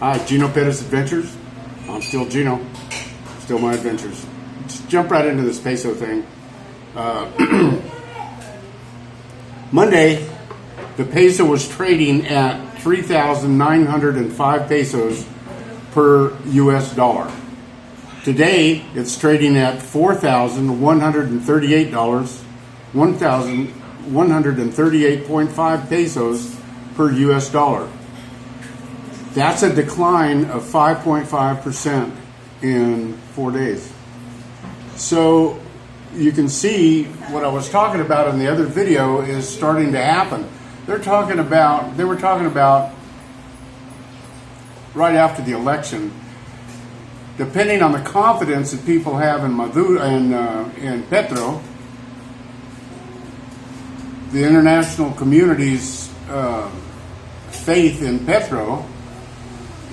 Hi, Geno Pettis Adventures. I'm still Geno. Still my adventures. Let's jump right into this peso thing. Monday, the peso was trading at 3,905 pesos per US dollar. Today, it's trading at $4,138, 1,138.5 pesos per US dollar. That's a decline of 5.5% in 4 days. So you can see what I was talking about in the other video is starting to happen. They were talking about right after the election, depending on the confidence that people have in Maduro and Petro, the international community's faith in Petro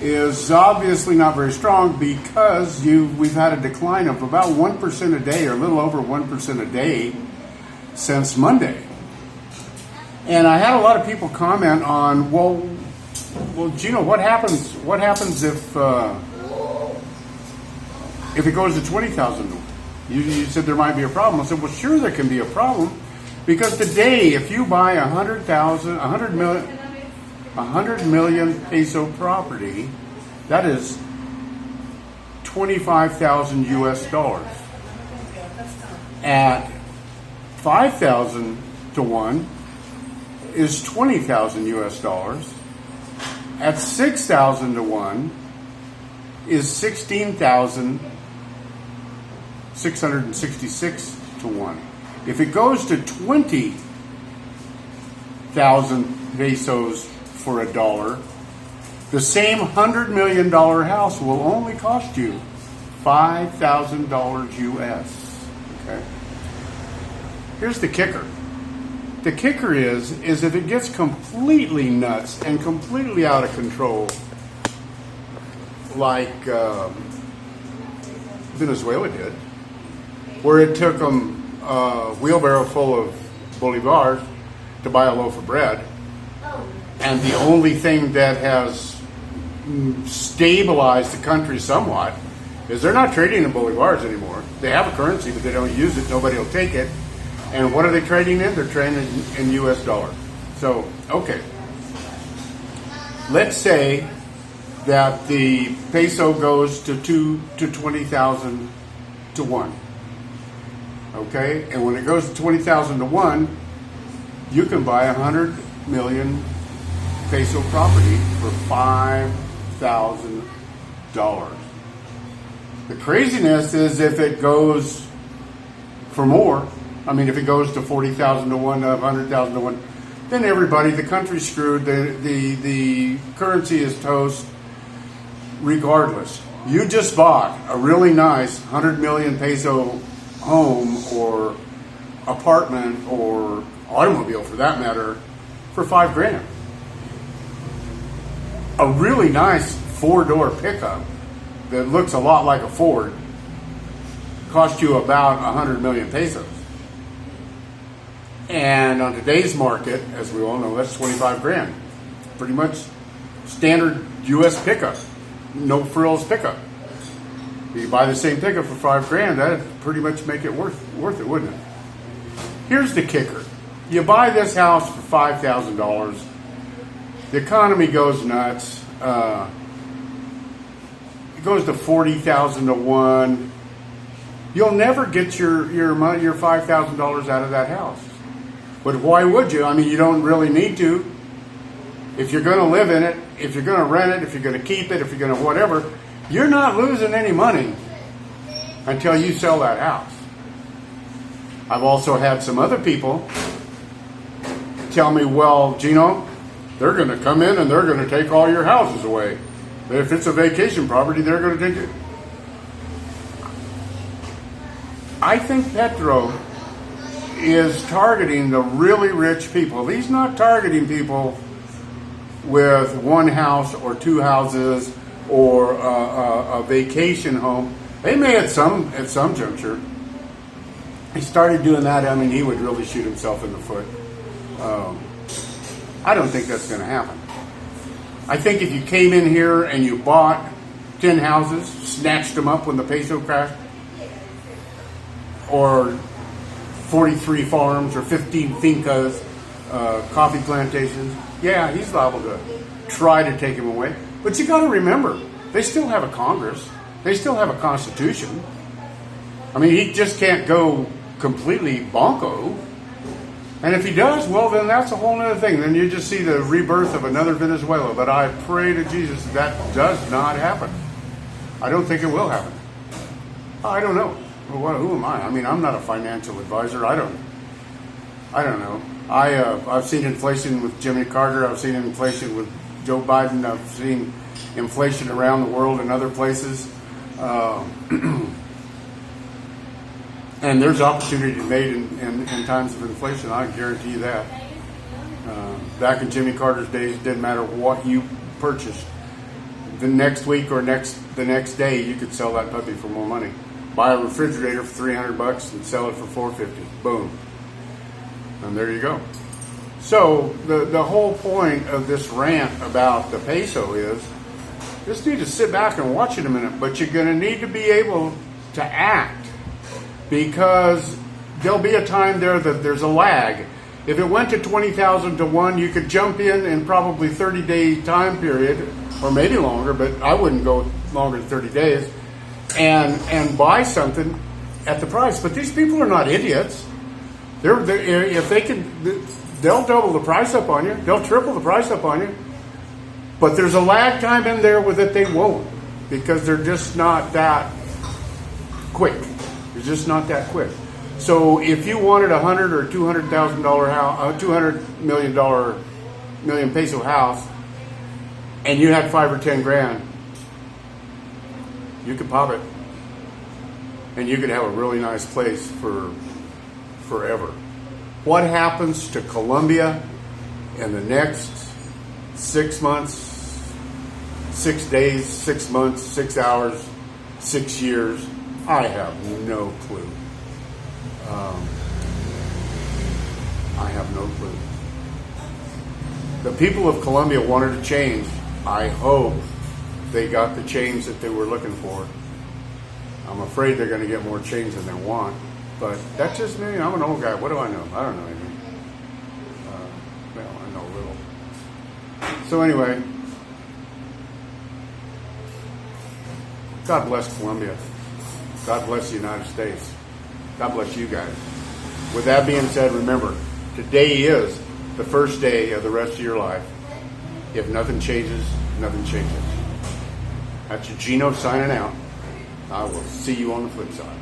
is obviously not very strong because we've had a decline of about 1% a day, or a little over 1% a day since Monday. And I had a lot of people comment on, well, Geno, what happens if it goes to 20,000? You said there might be a problem. I said, well, sure, there can be a problem, because today, if you buy 100 million peso property, that is 25,000 US dollars. At 5,000 to 1 is 20,000 US dollars. At 6,000 to 1 is 16,666 to 1. If it goes to 20,000 pesos for a dollar, the same $100 million house will only cost you $5,000 US. Okay. Here's the kicker. The kicker is if it gets completely nuts and completely out of control, like Venezuela did, where it took them a wheelbarrow full of bolivars to buy a loaf of bread, and the only thing that has stabilized the country somewhat is they're not trading in bolivars anymore. They have a currency, but they don't use it. Nobody will take it. And what are they trading in? They're trading in US dollars. So, okay. Let's say that the peso goes to 20,000 to 1. Okay? And when it goes to 20,000 to 1, you can buy 100 million peso property for $5,000. The craziness is if it goes for more, if it goes to 40,000 to 1, 100,000 to 1, then everybody, the country's screwed, the currency is toast, regardless. You just bought a really nice 100 million peso home or apartment or automobile, for that matter, for $5,000. A really nice 4-door pickup that looks a lot like a Ford cost you about 100 million pesos. And on today's market, as we all know, that's $25,000. Pretty much standard U.S. pickup, no frills pickup. If you buy the same pickup for $5,000, that'd pretty much make it worth it, wouldn't it? Here's the kicker: you buy this house for $5,000. The economy goes nuts. It goes to 40,000 to 1. You'll never get your $5,000 out of that house. But why would you? You don't really need to. If you're going to live in it, if you're going to rent it, if you're going to keep it, if you're going to whatever, you're not losing any money until you sell that house. I've also had some other people tell me, well, Geno, they're going to come in and they're going to take all your houses away. If it's a vacation property, they're going to take it. I think Petro is targeting the really rich people. He's not targeting people with one house or two houses or a vacation home. They may at some juncture. He started doing that, he would really shoot himself in the foot. I don't think that's going to happen. I think if you came in here and you bought 10 houses, snatched them up when the peso crashed, or 43 farms or 15 fincas, coffee plantations, yeah, he's liable to try to take him away. But you got to remember, they still have a Congress. They still have a Constitution. I mean, he just can't go completely bonko. And if he does, well, then that's a whole other thing. Then you just see the rebirth of another Venezuela. But I pray to Jesus that does not happen. I don't think it will happen. I don't know. Well, who am I? I mean, I'm not a financial advisor. I don't know. I've seen inflation with Jimmy Carter. I've seen inflation with Joe Biden. I've seen inflation around the world in other places. And there's opportunity made in times of inflation. I guarantee you that. Back in Jimmy Carter's days, it didn't matter what you purchased. The next week or the next day, you could sell that puppy for more money. Buy a refrigerator for $300 and sell it for $450. Boom. And there you go. So the whole point of this rant about the peso is, just need to sit back and watch it a minute. But you're going to need to be able to act. Because there'll be a time there that there's a lag. If it went to 20,000 to 1, you could jump in probably 30-day time period, or maybe longer, but I wouldn't go longer than 30 days, and buy something at the price. But these people are not idiots. If they can, they'll double the price up on you. They'll triple the price up on you. But there's a lag time in there with it they won't, because they're just not that quick. It's just not that quick. So if you wanted $100,000 or $200,000 house, $200 million peso house, and you had 5 or 10 grand, you could pop it, and you could have a really nice place for forever. What happens to Colombia in the next 6 months, 6 days, 6 months, 6 hours, 6 years? I have no clue. I have no clue. The people of Colombia wanted a change. I hope they got the change that they were looking for. I'm afraid they're going to get more change than they want. But that's just me. I'm an old guy. What do I know? I don't know anything. Well, I know a little. So anyway, God bless Colombia. God bless the United States. God bless you guys. With that being said, remember, today is the first day of the rest of your life. If nothing changes, nothing changes. That's your Geno signing out. I will see you on the flip side.